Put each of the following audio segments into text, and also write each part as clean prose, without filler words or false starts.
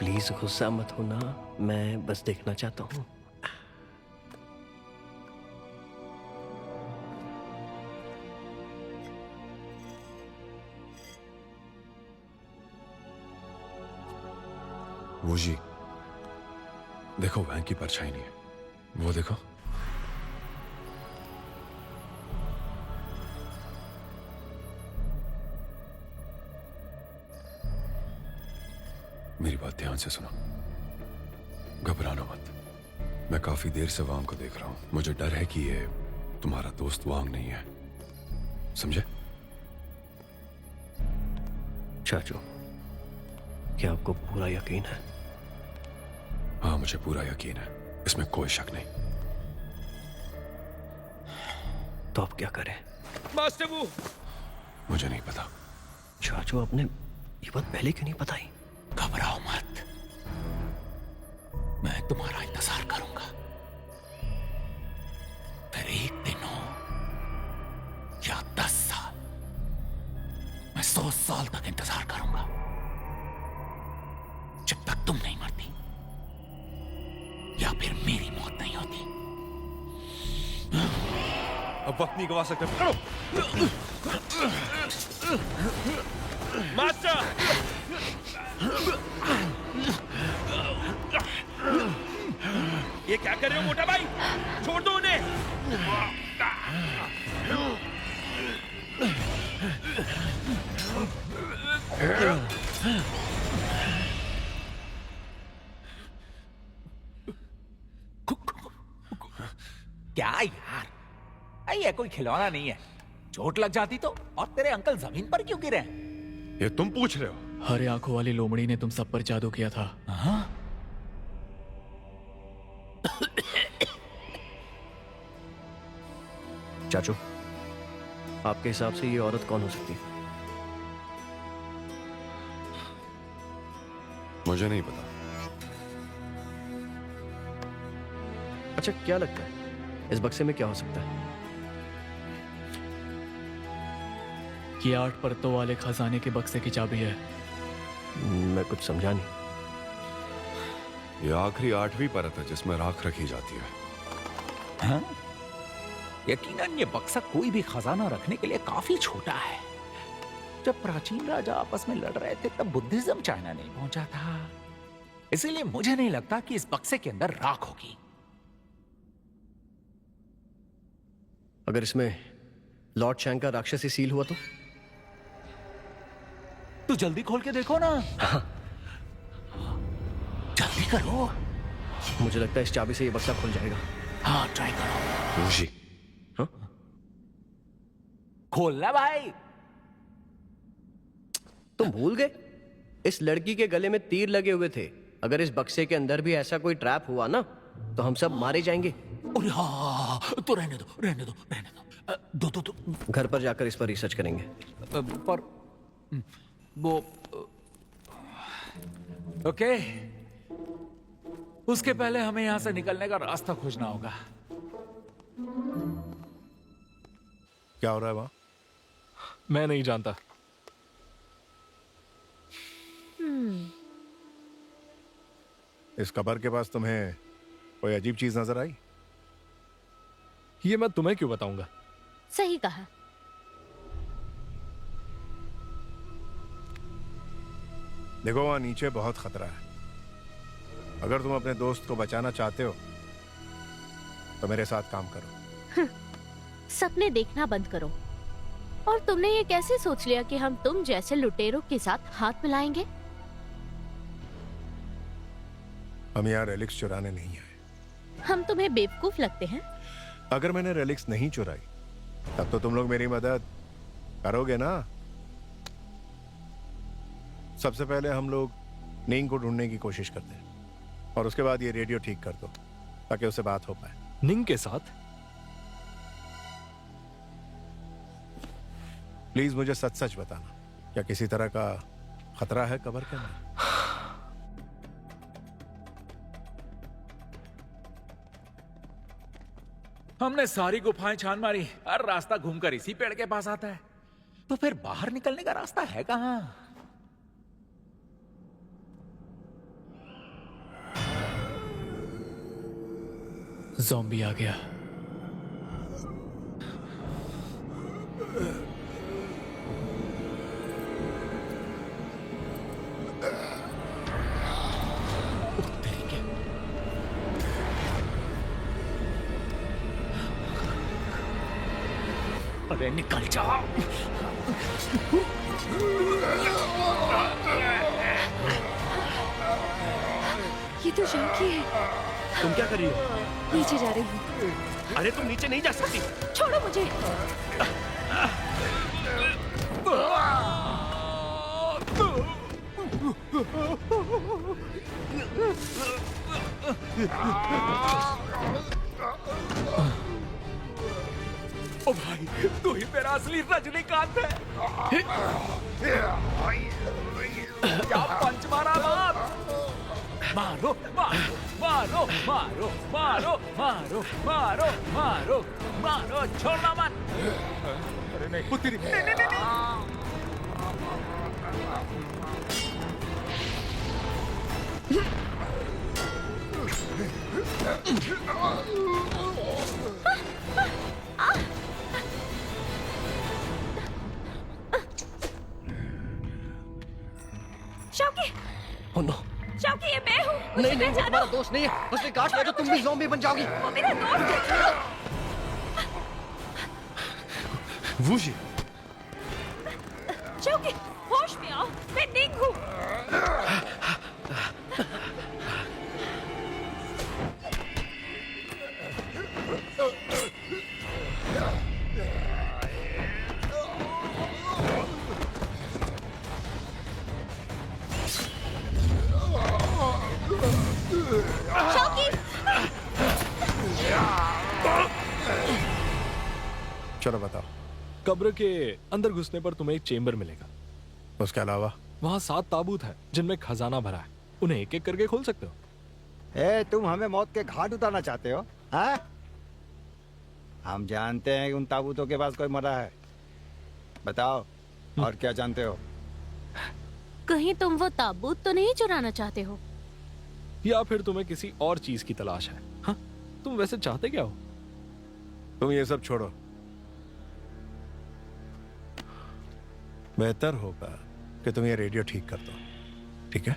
Please गुस्सा मत होना, मैं बस देखना चाहता हूँ। वो जी, देखो वैन की परछाई नहीं है, वो देखो। मेरी बात ध्यान से सुनो, घबराना मत। मैं काफी देर से वांग को देख रहा हूं। मुझे डर है कि ये तुम्हारा दोस्त वांग नहीं है, समझे? चाचू, क्या आपको पूरा यकीन है? हाँ, मुझे पूरा यकीन है, इसमें कोई शक नहीं। तो अब क्या करें? मास्टर वो मुझे नहीं पता। चाचू, आपने ये बात पहले क्यों नहीं बताई? घबराओ मत, मैं तुम्हारा इंतजार करूंगा। फिर 1 दिन हो या 10 साल, मैं 100 साल तक इंतजार करूंगा, जब तक तुम नहीं मरती या फिर मेरी मौत नहीं होती। अब वक्त नहीं गवा सकते। मास्टर, ये क्या कर रहे हो मोटा भाई? छोड़ दो उन्हें। क्या यार, ये कोई खिलौना नहीं है। चोट लग जाती तो? और तेरे अंकल जमीन पर क्यों गिरे? ये तुम पूछ रहे हो? हरे आंखों वाली लोमड़ी ने तुम सब पर जादू किया था। हाँ? चाचू, आपके हिसाब से ये औरत कौन हो सकती है? मुझे नहीं पता। अच्छा, क्या लगता है इस बक्से में क्या हो सकता है? ये 8 परतों वाले खजाने के बक्से की चाबी है। मैं कुछ समझा नहीं। ये आखिरी 8वीं परत है जिसमें राख रखी जाती है। हाँ? यकीनन ये बक्सा कोई भी खजाना रखने के लिए काफी छोटा है। जब प्राचीन राजा आपस में लड़ रहे थे तब बुद्धिज्म चाइना नहीं पहुंचा था, इसीलिए मुझे नहीं लगता कि इस बक्से के अंदर राख होगी। अगर इसमें लॉर्ड शैंग का राक्षसी सील हुआ तो? तू जल्दी खोल के देखो ना। जल्दी करो। मुझे लगता है इस चाबी से ये बक्सा खुल जाएगा। हाँ, ट्राई करो। ऋषि, हाँ? खोलना भाई। तुम भूल गए? इस लड़की के गले में तीर लगे हुए थे। अगर इस बक्से के अंदर भी ऐसा कोई ट्रैप हुआ ना तो हम सब मारे जाएंगे। अरे हाँ, तो रहने दो, रहने दो, रहने दो। दो। घर पर जाकर इस पर रिसर्च करेंगे। पर वो ओके, उसके पहले हमें यहां से निकलने का रास्ता खोजना होगा। क्या हो रहा है वहां? मैं नहीं जानता। इस कबर के पास तुम्हें कोई अजीब चीज नजर आई? ये मैं तुम्हें क्यों बताऊंगा? सही कहा। देखो, वहां नीचे बहुत खतरा है। अगर तुम अपने दोस्त को बचाना चाहते हो तो मेरे साथ काम करो। सपने देखना बंद करो। और तुमने ये कैसे सोच लिया कि हम तुम जैसे लुटेरों के साथ हाथ मिलाएंगे? हम यहाँ रेलिक्स चुराने नहीं आए। हम तुम्हें बेवकूफ लगते हैं? अगर मैंने रेलिक्स नहीं चुराई तब तो तुम लोग मेरी मदद करोगे ना? सबसे पहले हम लोग नींग को ढूंढने की कोशिश करते हैं और उसके बाद ये रेडियो ठीक कर दो ताकि उससे बात हो पाए। निंग के साथ? प्लीज मुझे सच सच बताना, क्या किसी तरह का खतरा है कबर के अंदर? हमने सारी गुफाएं छान मारी, हर रास्ता घूमकर इसी पेड़ के पास आता है। तो फिर बाहर निकलने का रास्ता है कहां? ज़ॉम्बी आ गया। अरे निकल जाओ। ये तो जानकी है। तुम क्या कर रही हो? नीचे जा रही हूँ। अरे तुम नीचे नहीं जा सकती। छोड़ो मुझे। ओ भाई, तू ही मेरा असली रजनीकांत है। क्या पंच मारा बाप। मारो मारो मारो मारो मारो मारो मारो मारो मारो, छोड़ना मत। अरे नहीं, वो तेरी नहीं, नहीं, नहीं, नहीं। शौकी, Oh no! शौकी, ये मैं हूँ। मुझे नहीं नहीं, वो पहचानो। तुम्हारा दोस्त नहीं है। उसने काट लिया तो तुम भी ज़ॉम्बी बन जाओगी। वो मेरा दोस्त है। वुशी, शौकी, होश में आओ। मैं निंग हूँ। शौकी, चलो बताओ, कब्र के अंदर घुसने पर तुम्हें एक चेम्बर मिलेगा। उसके अलावा? वहाँ 7 ताबूत है जिनमें खजाना भरा है। उन्हें एक एक करके खोल सकते हो। ए, तुम हमें मौत के घाट उतारना चाहते हो? हाँ? हम जानते हैं कि उन ताबूतों के पास कोई मरा है। बताओ, और क्या जानते हो? कहीं तुम वो ताबूत तो नहीं चुराना चाहते हो? या फिर तुम्हें किसी और चीज की तलाश है? हाँ? तुम वैसे चाहते क्या हो? तुम ये सब छोड़ो। बेहतर होगा कि तुम ये रेडियो ठीक कर दो, ठीक है?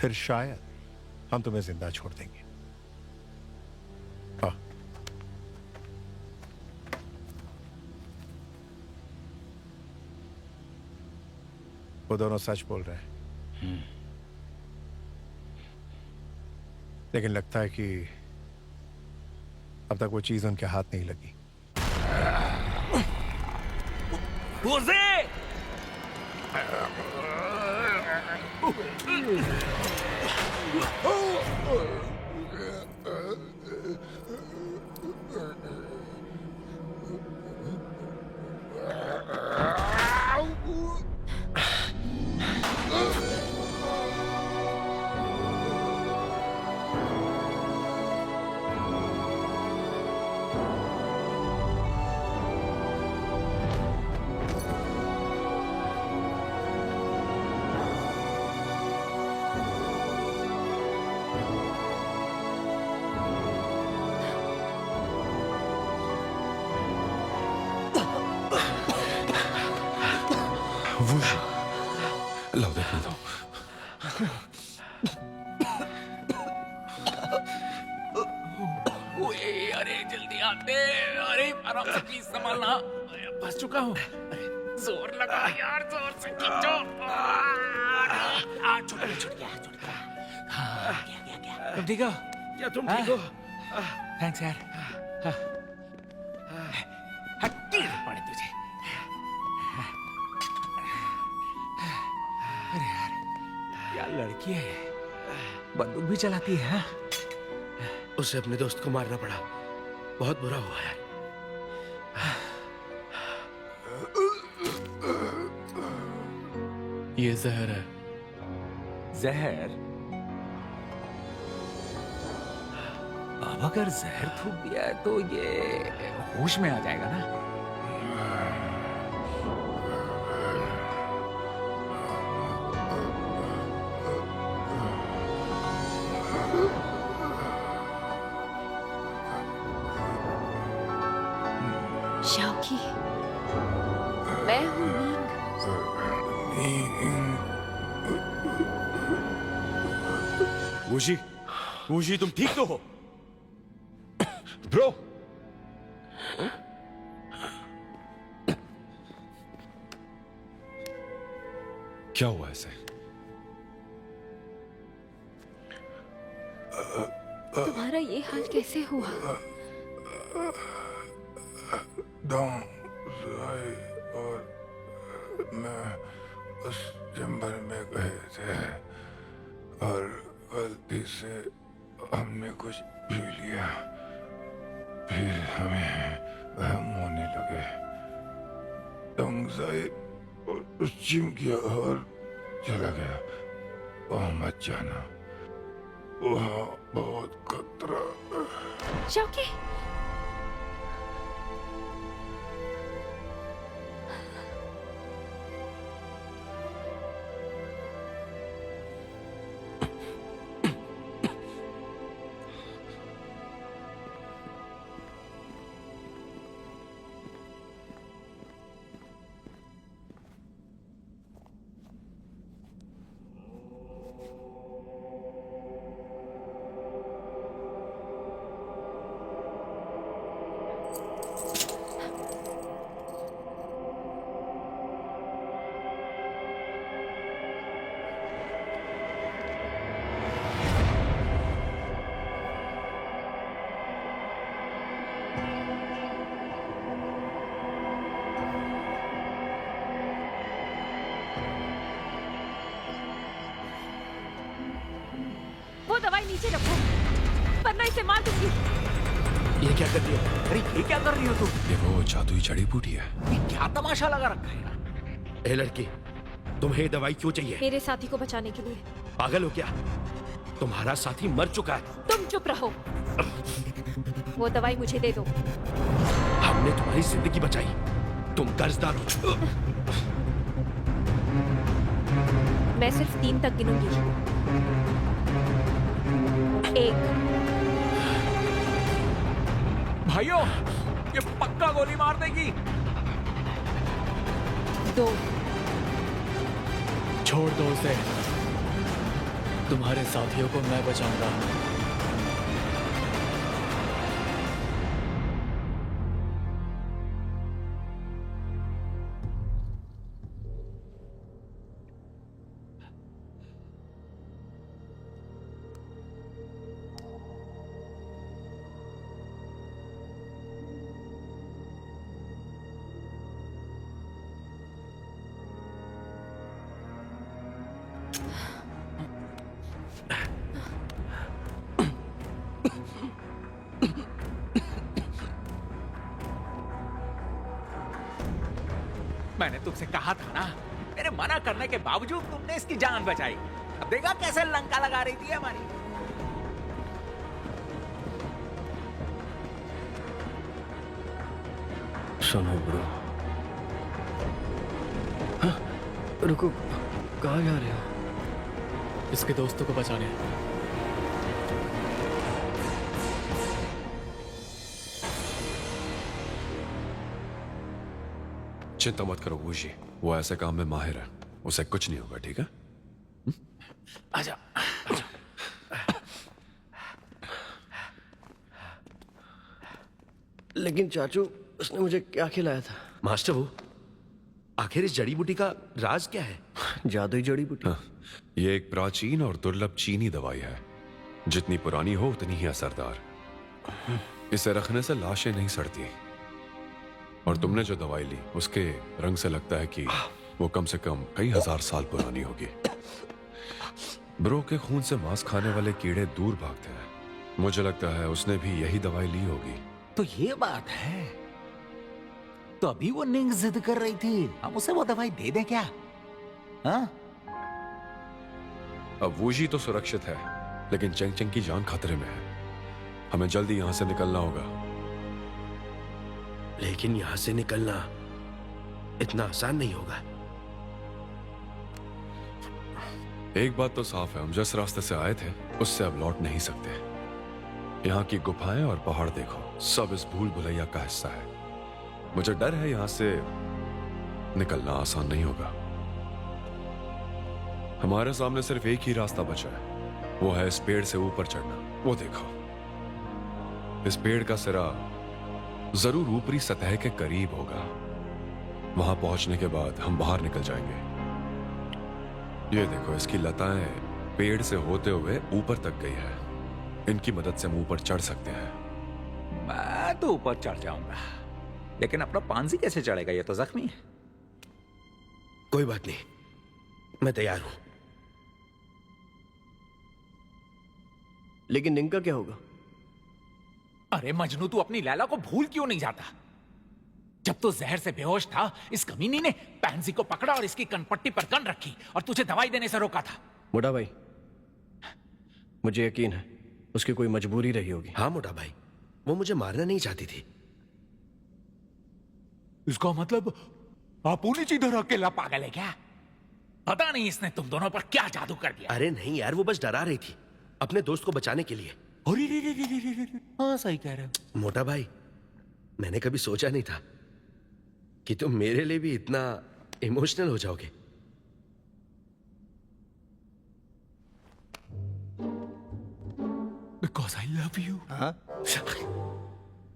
फिर शायद हम तुम्हें जिंदा छोड़ देंगे। हाँ। वो दोनों सच बोल रहे हैं, लेकिन लगता है कि अब तक वो चीज उनके हाथ नहीं लगी। उसे वुशी, लो देखने दो। ओए, अरे जल्दी आते। अरे आराम से प्लीज संभालना। फंस चुका हूँ। अरे जोर लगा यार, जोर से खींचो। छूट गया, छूट गया, छूट गया। क्या तुम ठीक हो? क्या तुम ठीक हो? थैंक्स यार। कीड़ पड़े तुझे। अरे यार, क्या लड़की है, बंदूक भी चलाती है। हाँ? उसे अपने दोस्त को मारना पड़ा। बहुत बुरा हुआ यार। ये जहर है। जहर? अब अगर जहर थूक दिया है तो ये होश में आ जाएगा ना। शाओकी, मैं हूँ नींग। वूजी, वूजी तुम ठीक तो हो? ब्रो, क्या हुआ ऐसे? तुम्हारा ये हाल कैसे हुआ? और मैं उस चैम्बर में गए थे और गलती से हमने कुछ पी लिया, फिर हमें वहम होने लगे। दंगसाई और चिम किया और चला गया। वहां मत जाना, वहां बहुत खतरा। शाओकी, वो दवाई नीचे रखो, वरना इसे मार दूंगी। ये क्या कर रही हो? अरे ये क्या कर रही हो तुम? ये वो जादुई जड़ी बूटी है। ये क्या तमाशा लगा रखा है यार? ए लड़की, तुम्हें दवाई क्यों चाहिए? मेरे साथी को बचाने के लिए। पागल हो क्या? तुम्हारा साथी मर चुका है। तुम चुप रहो। वो दवाई मुझे दे दो। हमने तुम्हारी जिंदगी बचाई, तुम कर्जदार हो। मैं सिर्फ 3 तक गिनूंगी। 1। भाइयों, ये पक्का गोली मार देगी। 2। छोड़ दो उसे, तुम्हारे साथियों को मैं बचाऊंगा। मैंने तुमसे कहा था ना, मेरे मना करने के बावजूद तुमने इसकी जान बचाई। अब देखा कैसे लंका लगा रही थी हमारी। सुनो ब्रो। हाँ, रुको, कहाँ जा रहे हो? इसके दोस्तों को बचाने। चिंता मत करो वूजी, वो ऐसे काम में माहिर है, उसे कुछ नहीं होगा, ठीक है? आजा, आजा। लेकिन चाचू, उसने मुझे क्या खिलाया था? मास्टर वो, आखिर इस जड़ी बूटी का राज क्या है? जादुई जड़ी बूटी। हाँ, ये एक प्राचीन और दुर्लभ चीनी दवाई है। जितनी पुरानी हो उतनी ही असरदार। इसे रखने से लाशें नहीं सड़ती। और तुमने जो दवाई ली उसके रंग से लगता है कि वो कम से कम कई हजार साल पुरानी होगी। ब्रो के खून से मांस खाने वाले कीड़े दूर भागते हैं। मुझे लगता है उसने भी यही दवाई ली होगी। तो ये बात है। तो अभी वो निंग जिद कर रही थी, हम उसे वो दवाई दे दें क्या? हाँ? अब वूजी तो सुरक्षित है, लेकिन चेंग चेंग की जान खतरे में है। हमें जल्दी यहां से निकलना होगा। लेकिन यहां से निकलना इतना आसान नहीं होगा। एक बात तो साफ है, हम जिस रास्ते से आए थे उससे अब लौट नहीं सकते। यहाँ की गुफाएं और पहाड़ देखो, सब इस भूल भुलैया का हिस्सा है। मुझे डर है यहां से निकलना आसान नहीं होगा। हमारे सामने सिर्फ एक ही रास्ता बचा है, वो है इस पेड़ से ऊपर चढ़ना। वो देखो, इस पेड़ का सिरा जरूर ऊपरी सतह के करीब होगा। वहां पहुंचने के बाद हम बाहर निकल जाएंगे। ये देखो, इसकी लताएं पेड़ से होते हुए ऊपर तक गई है। इनकी मदद से हम ऊपर चढ़ सकते हैं। मैं तो ऊपर चढ़ जाऊंगा, लेकिन अपना पांजी कैसे चढ़ेगा? ये तो जख्मी है। कोई बात नहीं, मैं तैयार हूं। लेकिन निंग का क्या होगा? अरे मजनू, तू अपनी लैला को भूल क्यों नहीं जाता? जब तू जहर से बेहोश था, इस कमीनी ने पैंसी को पकड़ा और इसकी कनपट्टी पर गन रखी और तुझे दवाई देने से रोका था। मोटा भाई, मुझे यकीन है उसकी कोई मजबूरी रही होगी। हाँ मोटा भाई, वो मुझे मारना नहीं चाहती थी। इसका मतलब अपूनी इधर अकेला पागल है क्या? पता नहीं इसने तुम दोनों पर क्या जादू कर दिया। अरे नहीं यार, वो बस डरा रही थी अपने दोस्त को बचाने के लिए। अरे रे रे रे रे रे रे। हाँ सही कह रहे हो। मोटा भाई, मैंने कभी सोचा नहीं था कि तुम मेरे लिए भी इतना इमोशनल हो जाओगे। Because I love you. हाँ?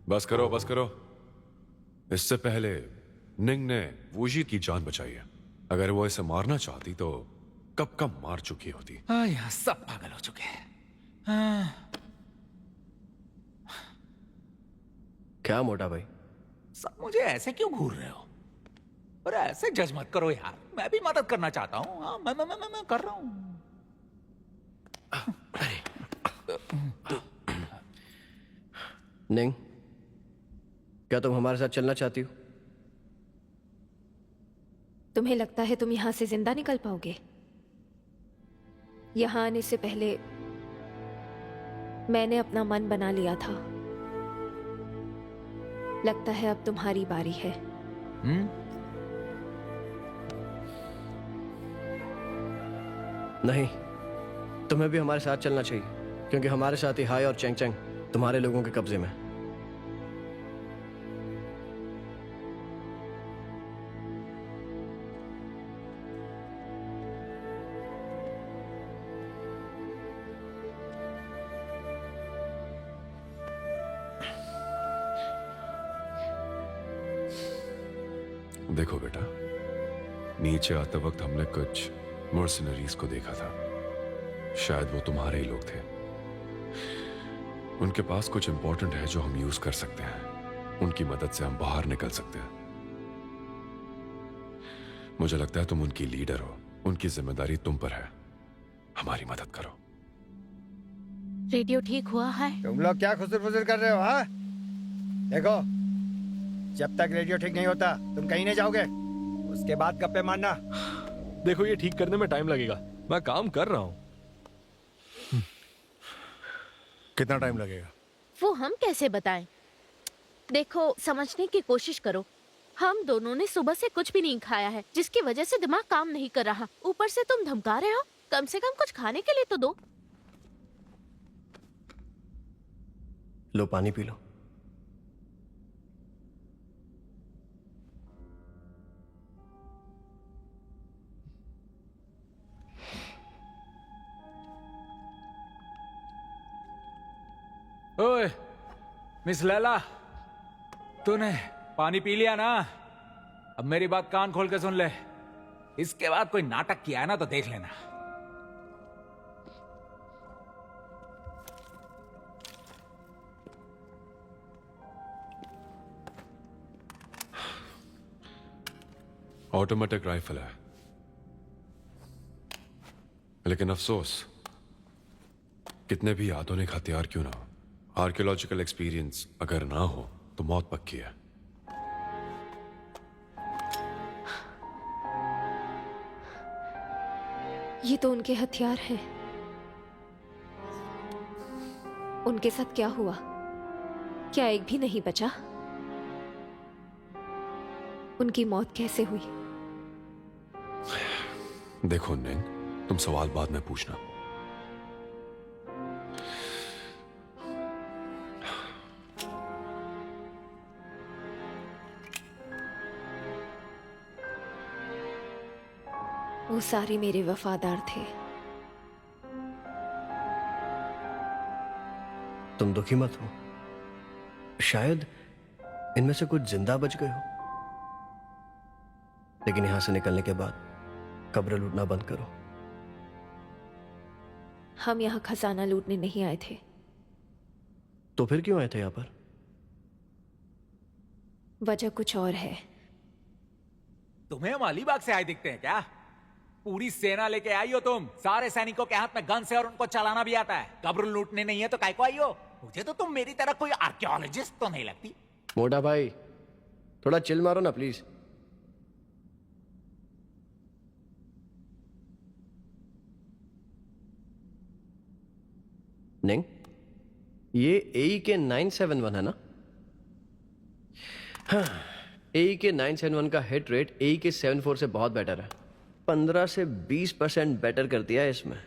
बस करो, बस करो। इससे पहले निंग ने वूजी की जान बचाई है। अगर वो इसे मारना चाहती तो कब कब मार चुकी होती। हाँ, यहाँ सब पागल हो चुके हैं। हाँ। क्या मोटा भाई? सब मुझे ऐसे क्यों घूर रहे हो? अरे ऐसे जज मत करो यार, मैं भी मदद करना चाहता हूँ। हाँ, मैं कर रहा हूँ। निंग, क्या तुम हमारे साथ चलना चाहती हो? तुम्हें लगता है तुम यहां से जिंदा निकल पाओगे? यहां आने से पहले मैंने अपना मन बना लिया था। लगता है अब तुम्हारी बारी है। नहीं, तुम्हें भी हमारे साथ चलना चाहिए, क्योंकि हमारे साथ ही हाय और चेंग चेंग तुम्हारे लोगों के कब्जे में। देखो बेटा, नीचे आते वक्त हमने कुछ मर्सनरीज को देखा था। शायद वो तुम्हारे ही लोग थे। उनके पास कुछ इंपॉर्टेंट है जो हम यूज कर सकते हैं। उनकी मदद से हम बाहर निकल सकते हैं। मुझे लगता है तुम उनकी लीडर हो। उनकी जिम्मेदारी तुम पर है। हमारी मदद करो। रेडियो ठीक हुआ है? तुम लोग क्या खुसर फुसर कर रहे हो? हाँ, देखो, जब तक रेडियो ठीक नहीं होता तुम कहीं नहीं जाओगे। उसके बाद गप्पे मारना। देखो, ये ठीक करने में टाइम लगेगा, मैं काम कर रहा हूँ। कितना टाइम लगेगा? वो हम कैसे बताएं? देखो, समझने की कोशिश करो। हम दोनों ने सुबह से कुछ भी नहीं खाया है, जिसकी वजह से दिमाग काम नहीं कर रहा। ऊपर से तुम धमका रहे हो। कम से कम कुछ खाने के लिए तो दो। लो, पानी पी लो। ओए मिस लैला, तूने पानी पी लिया ना? अब मेरी बात कान खोल के सुन ले। इसके बाद कोई नाटक किया है ना तो देख लेना। ऑटोमेटिक राइफल है, लेकिन अफसोस, कितने भी आधुनिक हथियार क्यों ना हो, आर्कियोलॉजिकल एक्सपीरियंस अगर ना हो तो मौत पक्की है। ये तो उनके हथियार हैं। उनके साथ क्या हुआ? क्या एक भी नहीं बचा? उनकी मौत कैसे हुई? देखो निंग, तुम सवाल बाद में पूछना। वो सारे मेरे वफादार थे। तुम दुखी मत हो, शायद इनमें से कुछ जिंदा बच गए हो, लेकिन यहां से निकलने के बाद कब्र लूटना बंद करो। हम यहाँ खजाना लूटने नहीं आए थे। तो फिर क्यों आए थे यहां पर? वजह कुछ और है। तुम्हें हम अलीबाग से आए दिखते हैं क्या? पूरी सेना लेके आई हो तुम, सारे सैनिकों के हाथ में गन से और उनको चलाना भी आता है। कब्र लूटने नहीं है तो काय को आई हो? मुझे तो तुम मेरी तरह कोई आर्कियोलॉजिस्ट तो नहीं लगती। मोटा भाई थोड़ा चिल मारो ना प्लीज। नहीं, ये AEK 971 है ना? हाँ, AEK 971 का हिट रेट AEK 74 से बहुत बेटर है। 15 से 20% बेटर कर दिया है इसमें।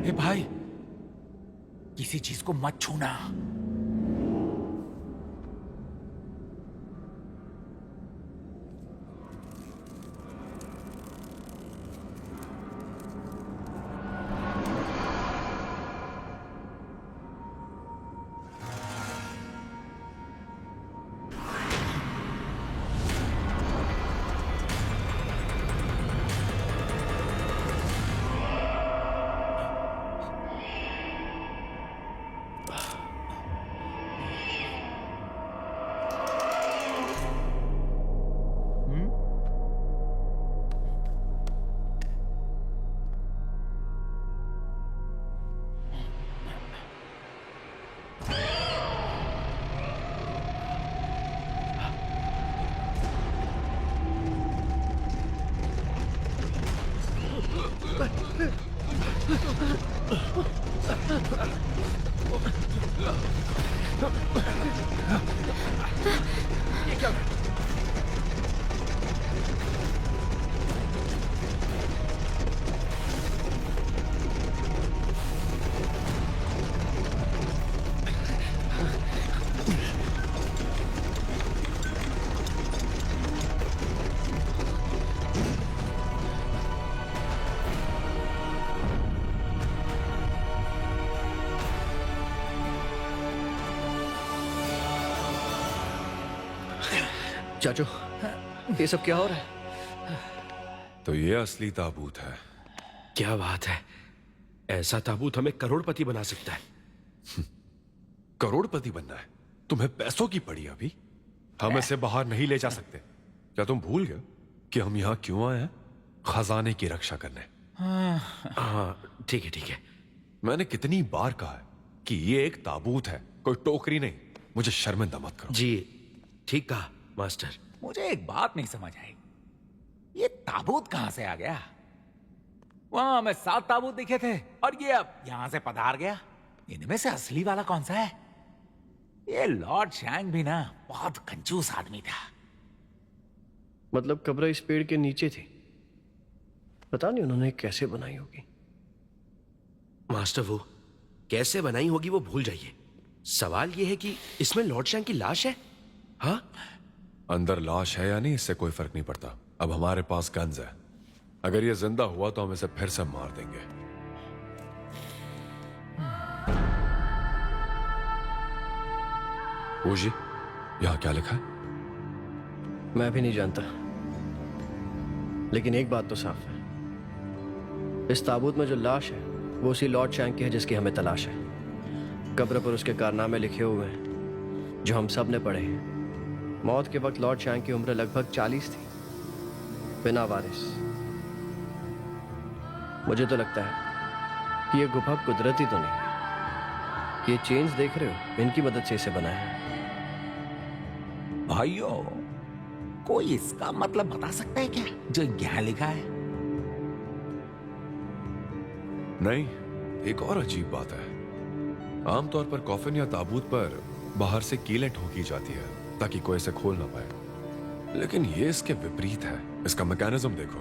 ए भाई, किसी चीज को मत छूना। चाचू, ये सब क्या हो रहा है? तो ये असली ताबूत है। क्या बात है, ऐसा ताबूत हमें करोड़पति बना सकता है। करोड़पति बनना है? तुम्हें पैसों की पड़ी अभी? हम इसे बाहर नहीं ले जा सकते। क्या तुम भूल गए कि हम यहाँ क्यों आए हैं? खजाने की रक्षा करने। हाँ ठीक है ठीक है। मैंने कितनी बार कहा है कि ये एक ताबूत है, कोई टोकरी नहीं। मुझे शर्मिंदा मत करो। जी ठीक कहा मास्टर। मुझे एक बात नहीं समझ आई, ये ताबूत कहां से आ गया? वहां हमें 7 ताबूत दिखे थे और ये अब यहां से पधार गया। इनमें से असली वाला कौन सा है? ये लॉर्ड शैंग भी ना बहुत कंजूस आदमी था। मतलब कब्र इस पेड़ के नीचे थी। पता नहीं उन्होंने कैसे बनाई होगी। मास्टर वो कैसे बनाई होगी वो भूल जाइए। सवाल ये है कि इसमें लॉर्ड शैंग की लाश है। हाँ, अंदर लाश है या नहीं इससे कोई फर्क नहीं पड़ता। अब हमारे पास गन्स है। अगर ये जिंदा हुआ तो हम इसे फिर से मार देंगे। जी, यहां क्या लिखा है? मैं भी नहीं जानता, लेकिन एक बात तो साफ है, इस ताबूत में जो लाश है वो उसी लॉर्ड शैंक की है जिसकी हमें तलाश है। कब्र पर उसके कारनामे लिखे हुए हैं जो हम सब ने पढ़े हैं। मौत के वक्त लॉर्ड शैंक की उम्र लगभग 40 थी, बिना वारिस। मुझे तो लगता है कि यह गुफा कुदरती तो नहीं है। ये चेन्स देख रहे हो, इनकी मदद से इसे बनाया है। भाइयों, कोई इसका मतलब बता सकता है क्या जो यहाँ लिखा है? नहीं, एक और अजीब बात है। आमतौर पर कॉफिन या ताबूत पर बाहर से कीलें ठोकी जाती है ताकि कोई इसे खोल ना पाए, लेकिन ये इसके विपरीत है। इसका मैकेनिज्म देखो,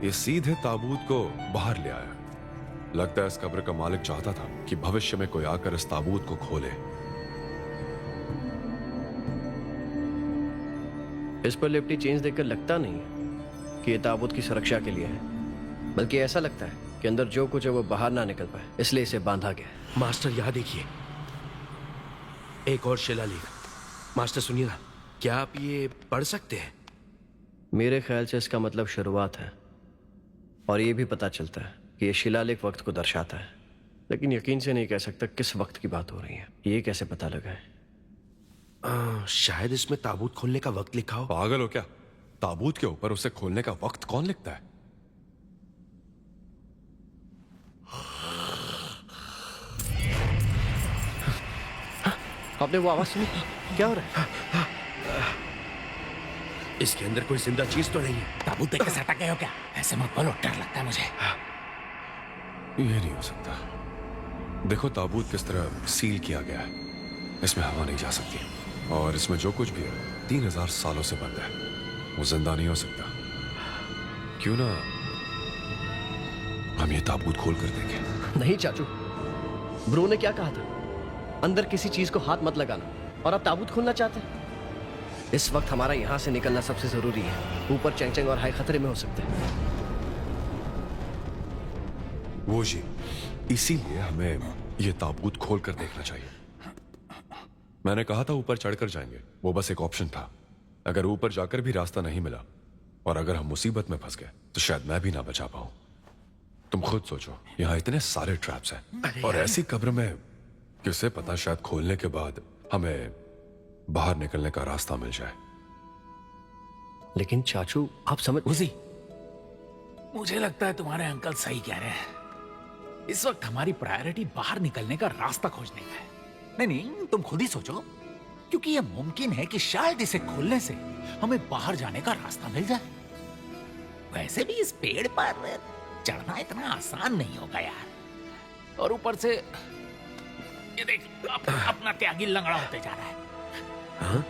ये सीधे ताबूत को बाहर ले आया। लगता है इस कब्र का मालिक चाहता था कि भविष्य में कोई आकर इस ताबूत को खोले। इस पर लिपटी चेंज देखकर लगता नहीं है कि ये ताबूत की सुरक्षा के लिए है, बल्कि ऐसा लगता है कि अंदर जो कुछ है वो बाहर ना निकल पाए, इसलिए इसे बांधा गया। मास्टर यहाँ देखिए, एक और शिलालेख। मास्टर सुनिए ना, क्या आप ये पढ़ सकते हैं? मेरे ख्याल से इसका मतलब शुरुआत है, और ये भी पता चलता है कि ये शिलालेख वक्त को दर्शाता है, लेकिन यकीन से नहीं कह सकता किस वक्त की बात हो रही है। ये कैसे पता लगा है? शायद इसमें ताबूत खोलने का वक्त लिखा हो। पागल हो क्या? ताबूत के ऊपर उसे खोलने का वक्त कौन लिखता है? आपने वो आवाज सुनी? क्या हो रहा है? इसके अंदर कोई जिंदा चीज तो नहीं है। ताबूत देख के सटक गए हो क्या? ऐसे मत बोलो, डर लगता है मुझे। ये नहीं हो सकता। देखो ताबूत किस तरह सील किया गया है, इसमें हवा नहीं जा सकती, और इसमें जो कुछ भी है 3000 सालों से बंद है, वो जिंदा नहीं हो सकता। क्यों ना हम ये ताबूत खोल कर देखें? नहीं चाचू, ब्रो ने क्या कहा था? अंदर किसी चीज को हाथ मत लगाना, और आप ताबूत खोलना चाहते हैं? इस वक्त हमारा यहां से निकलना सबसे जरूरी है। ऊपर चैंग और हाई खतरे में हो सकते हैं। वो जी, इसीलिए हमें ये ताबूत खोल कर देखना चाहिए। मैंने कहा था ऊपर चढ़कर जाएंगे, वो बस एक ऑप्शन था। अगर ऊपर जाकर भी रास्ता नहीं मिला और अगर हम मुसीबत में फंस गए तो शायद मैं भी ना बचा पाऊं। तुम खुद सोचो, यहाँ इतने सारे ट्रैप्स हैं, और ऐसी कब्र में किसे पता, शायद खोलने के बाद हमें बाहर निकलने का रास्ता मिल जाए। लेकिन चाचू आप समझ उसी, मुझे लगता है तुम्हारे अंकल सही कह रहे हैं। इस वक्त हमारी प्रायोरिटी बाहर निकलने का रास्ता खोजने का है। नहीं नहीं, तुम खुद ही सोचो, क्योंकि यह मुमकिन है कि शायद इसे खोलने से हमें बाहर जाने का रास्ता मिल जाए। वैसे भी इस पेड़ पर चढ़ना इतना आसान नहीं होगा यार। और ऊपर से ये देख, अपना त्यागी लंगड़ा होते जा रहा है। हाँ?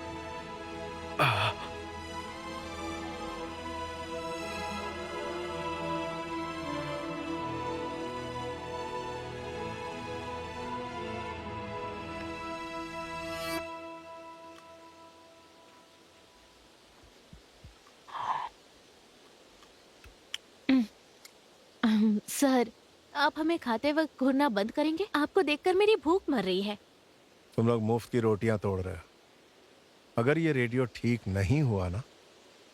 सर, आप हमें खाते वक्त घूरना बंद करेंगे? आपको देखकर मेरी भूख मर रही है। तुम लोग मुफ्त की रोटियां तोड़ रहे हो। अगर ये रेडियो ठीक नहीं हुआ ना,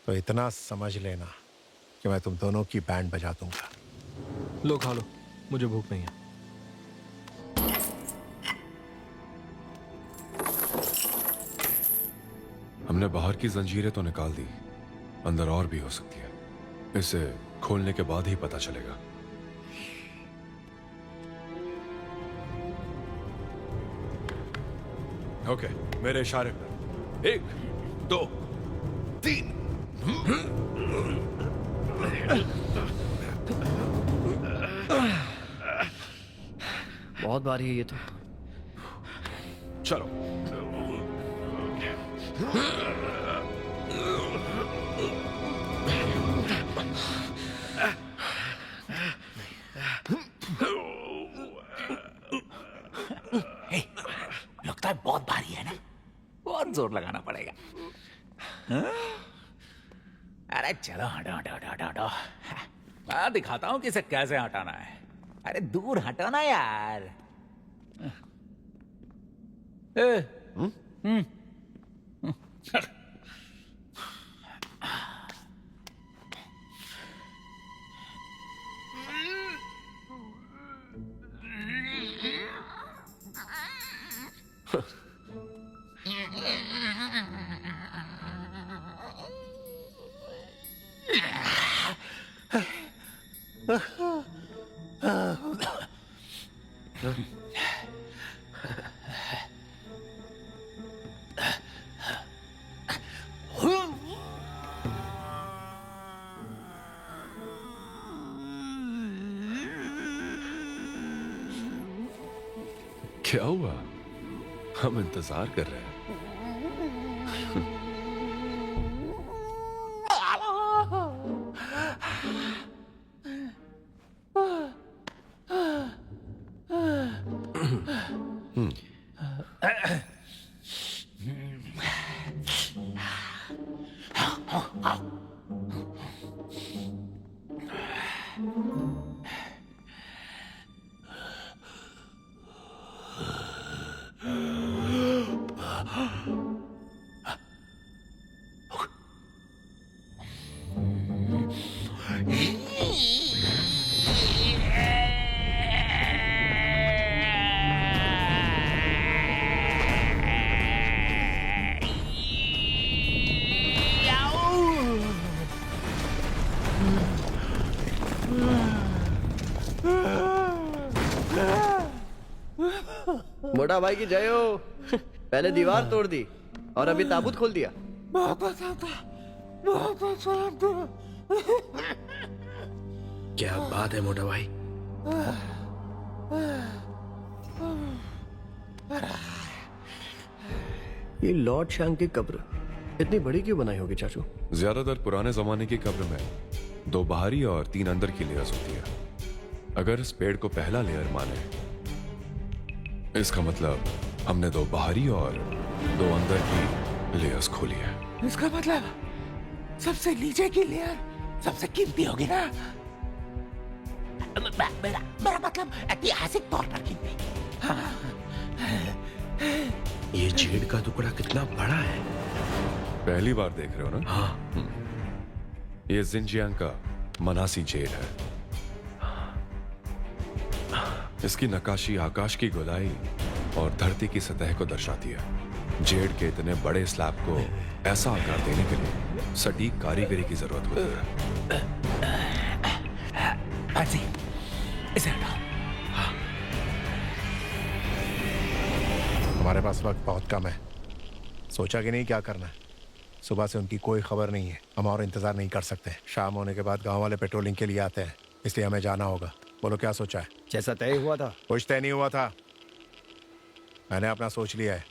तो इतना समझ लेना कि मैं तुम दोनों की बैंड बजा दूंगा। लो खा लो, मुझे भूख नहीं है। हमने बाहर की जंजीरें तो निकाल दी, अंदर और भी हो सकती है। इसे खोलने के बाद ही पता चलेगा। ओके, मेरे इशारे पर 1 2 3। बहुत भारी है ये तो। चलो। लगता है बहुत भारी है ना, बहुत जोर लगाना पड़ेगा। हाँ? अरे चलो, हटो हटो हटो हटो हटो। मैं दिखाता हूँ कि इसे कैसे हटाना है। अरे दूर हटो ना यार। क्या हुआ? हम इंतजार कर रहे हैं। मोटा भाई की जय हो। पहले दीवार तोड़ दी और अभी ताबूत खोल दिया। क्या बात है मोटा भाई? ये लॉर्ड शैंक की कब्र इतनी बड़ी क्यों बनाई होगी चाचू? ज्यादातर पुराने जमाने की कब्र में 2 बाहरी और 3 अंदर की लेयर्स होती है। अगर इस पेड़ को पहला लेयर माने, इसका मतलब हमने 2 बाहरी और 2 अंदर की लेयर्स खोली है। इसका मतलब सबसे नीचे की लेयर सबसे कीमती होगी ना? मेरा मतलब ऐतिहासिक तौर पर कीमती। ये जेड का टुकड़ा कितना बड़ा है। पहली बार देख रहे हो ना? हाँ। ये जिनजियांग का मनासी जेड है। इसकी नक्काशी आकाश की गोलाई और धरती की सतह को दर्शाती है। जेड के इतने बड़े स्लैब को ऐसा आकार देने के लिए सटीक कारीगरी की जरूरत होती है। इसे हटाओ। हमारे पास वक्त बहुत कम है। सोचा कि नहीं क्या करना है। सुबह से उनकी कोई खबर नहीं है। हम और इंतजार नहीं कर सकते। शाम होने के बाद गांव वाले पेट्रोलिंग के लिए आते हैं, इसलिए हमें जाना होगा। बोलो क्या सोचा है? जैसा तय हुआ था। कुछ तय नहीं हुआ था। मैंने अपना सोच लिया है।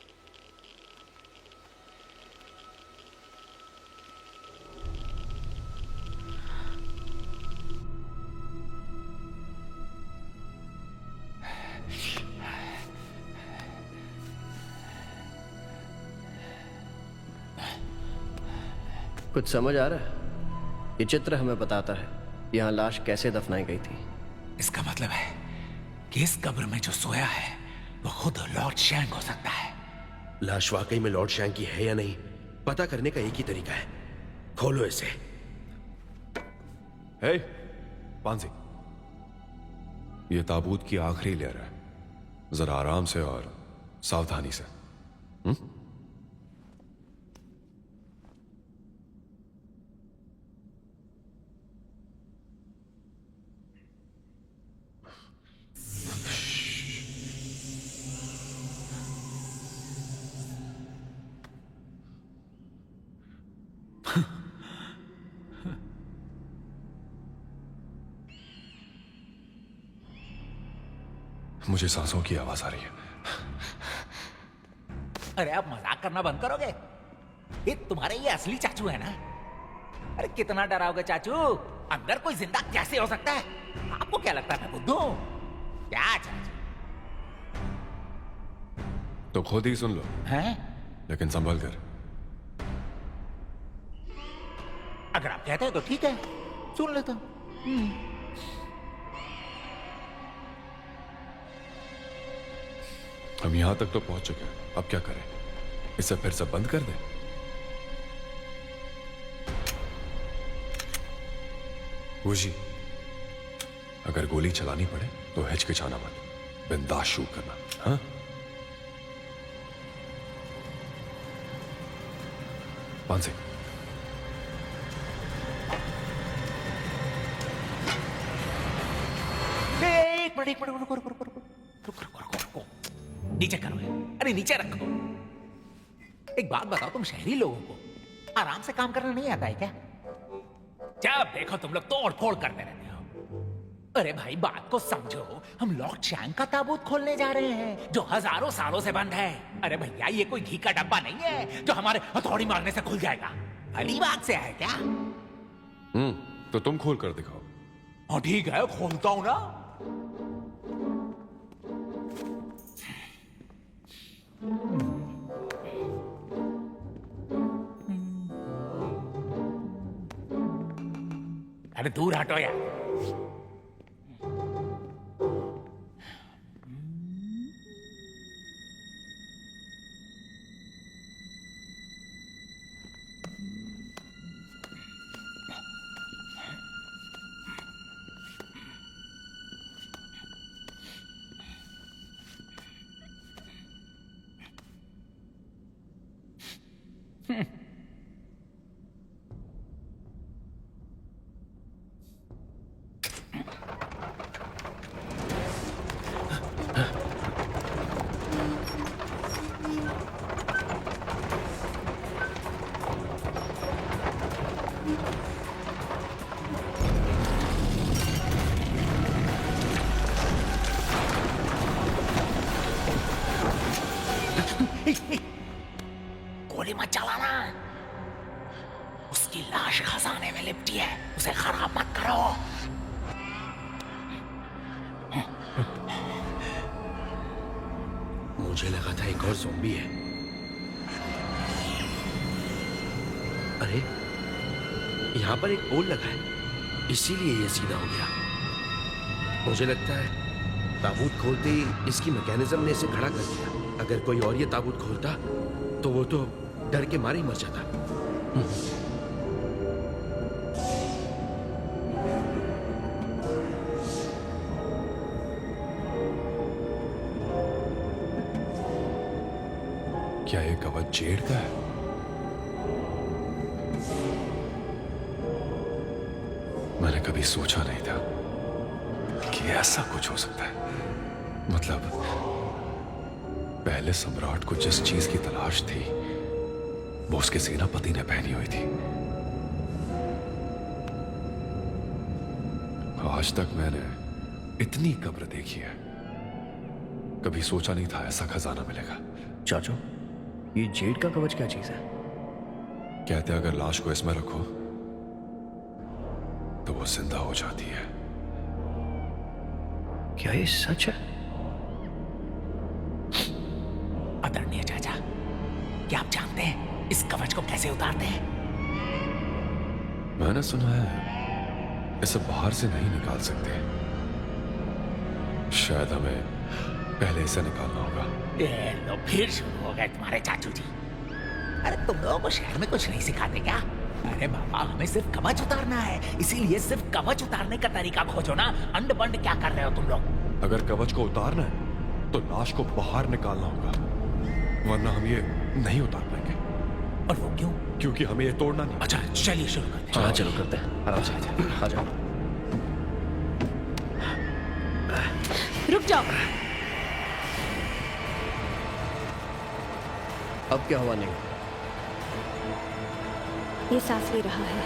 कुछ समझ आ रहा है? ये चित्र हमें बताता है यहाँ लाश कैसे दफनाई गई थी। इसका मतलब है कि इस कब्र में जो सोया है वो खुद लॉर्ड शैंक हो सकता है। लाश वाकई में लॉर्ड शैंक की है या नहीं, पता करने का एक ही तरीका है। खोलो इसे। हे, पांसी, ये ताबूत की आखिरी लेयर है। जरा आराम से और सावधानी से। मुझे सांसों की आवाज आ रही है। अरे आप मजाक करना बंद करोगे? ये तुम्हारे ये असली चाचू है ना? अरे कितना डराओगे चाचू? अंदर कोई जिंदा कैसे हो सकता है? आपको क्या लगता है मैं बुद्धू हूं? क्या चाचू? तो खुद ही सुन लो, हैं? लेकिन संभल कर। अगर आप कहते हैं तो ठीक है, सुन लेता हूं। हम यहां तक तो पहुंच चुके हैं, अब क्या करें? इसे फिर से बंद कर दें? वुजी, अगर गोली चलानी पड़े तो हिचकिचाना मत, बिंदास शूट करना। हाँ? पांसे, एक मिनट रुको। नीचे करो, अरे नीचे रखो। एक बात बताओ, तुम शहरी लोगों को आराम से काम करना नहीं आता है क्या? जब देखो तुम लोग तोड़ फोड़ करते रहते हो। अरे भाई बात को समझो, हम लॉर्ड चैंग का ताबूत खोलने जा रहे हैं जो हजारों सालों से बंद है। अरे भैया ये कोई घी का डब्बा नहीं है जो हमारे हथौड़ी मारने से खुल जाएगा। अलीबाग से है क्या? तो तुम खोल कर दिखाओ। हाँ ठीक है, खोलता हूं ना। अरे दूर हटो यार। गोली मत चलाना, उसकी लाश खजाने में लिपटी है, उसे खराब मत करो। मुझे लगा था एक और ज़ॉम्बी है। अरे यहां पर एक पोल लगा है, इसीलिए ये सीधा हो गया। मुझे लगता है ताबूत खोलते ही इसकी मैकेनिज्म ने इसे खड़ा कर दिया। अगर कोई और ये ताबूत खोलता तो वो तो डर के मारे ही मर जाता। क्या ये कवच जेड का है? मैंने कभी सोचा नहीं था कि ऐसा कुछ हो सकता है। मतलब पहले सम्राट को जिस चीज की तलाश थी वो उसके सेनापति ने पहनी हुई थी। आज तक मैंने इतनी कब्र देखी है, कभी सोचा नहीं था ऐसा खजाना मिलेगा। चाचू, ये जेड का कवच क्या चीज है? कहते हैं अगर लाश को इसमें रखो तो वो जिंदा हो जाती है। क्या ये सच है? आदरणीय चाचा, क्या आप जानते हैं इस कवच को कैसे उतारते हैं? मैंने सुना है इसे बाहर से नहीं निकाल सकते, शायद हमें पहले इसे निकालना होगा। ये लो फिर शुरू हो गए तुम्हारे चाचू जी। अरे तुम लोगों को शहर में कुछ नहीं सिखाते क्या? अरे बाबा, हमें सिर्फ कवच उतारना है, इसीलिए सिर्फ कवच उतारने का तरीका खोजो ना। अंड बंड क्या कर रहे हो तुम लोग? अगर कवच को उतारना है तो लाश को बाहर निकालना होगा, वरना हम ये नहीं उतार पाएंगे। और वो क्यों? क्योंकि हमें ये तोड़ना नहीं। अच्छा चलिए शुरू करते हैं। हाँ चलो करते हैं, आराम से आ जाओ। रुक जाओ। अब क्या हुआ? नहीं ये सांस ले रहा है।